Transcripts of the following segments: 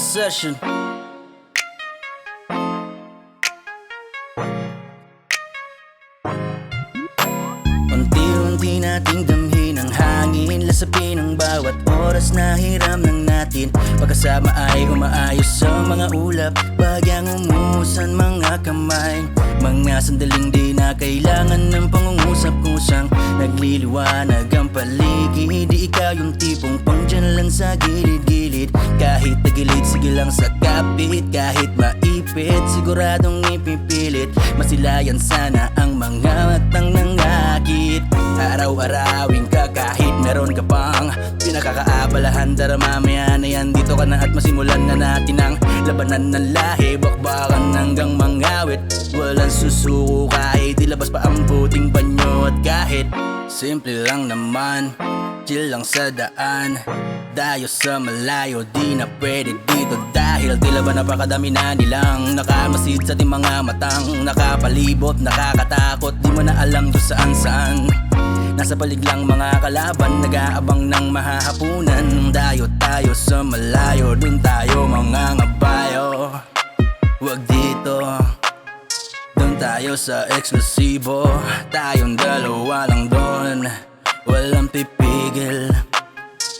session. Unti-unti nating damhin ang hangin, lasapin ang bawat oras na hiram ng natin. Pagkasama ay umaayos sa mga ulap, bagyang umuusan mga kamay. Mga sandaling di na kailangan ng pangungusap, kusang nagliliwanag ang paligid. Di ikaw yung tipong pang dyan lang sa gilid-gilid. Kahit tagilid, sige lang sa kapit. Kahit maipit, siguradong ipipilit. Masilayan sana ang mga matang nangakit. Araw-arawin ka kahit meron ka pang pinakakaabalahan. Tara mamaya na yan, dito ka na at masimulan na natin ang labanan ng lahi. Bakbakan hanggang mangawit, walang susuko kahit ilabas pa ang puting banyo. At kahit simple lang naman, chill lang sa daan, dayo sa malayo, di na pwede dito. Dahil tila ba napakadami na nilang nakamasid sa ating mga matang nakapalibot, nakakatakot, di mo na alam kung saan. Nasa palig lang mga kalaban, nag-aabang ng mahahapunan. Dayo tayo sa malayo, dun tayo mga ngabayo. Wag dito, dun tayo sa eksklusibo. Tayong dalawa lang dun, walang pipigil.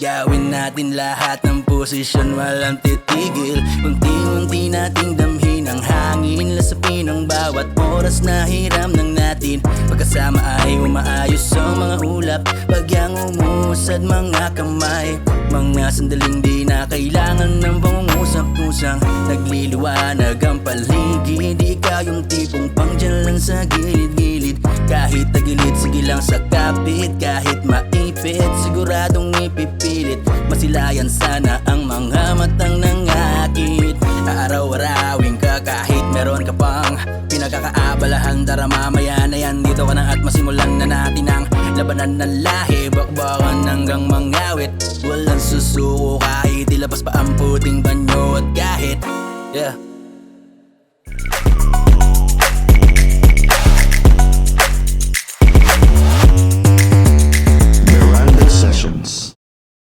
Gawin natin lahat ng posisyon, walang titigil. Unti-unti nating damhin ang hangin, lasapin ang bawat oras na hiram ng natin. Pagkasama ay umaayos ang mga ulap, bagyang umusad mga kamay. Mga sandaling di na kailangan ng pangungusap, kusang nagliliwanag ang paligid. Di ikaw yung tipong pang dyan lang sa gilid-gilid. Kahit tagilid, sige lang sa kapit. Kahit maipit, siguradong ipipilit. Masilayan sana ang mga matang nangakit. Araw-arawin ka kahit meron ka pang pinagkakaabalahan. Tara mamaya na yan, dito ka na at masimulan na natin ang labanan ng lahi. Bakbakan hanggang mangawit, walang susuko kahit ilabas pa ang puting banyo. At kahit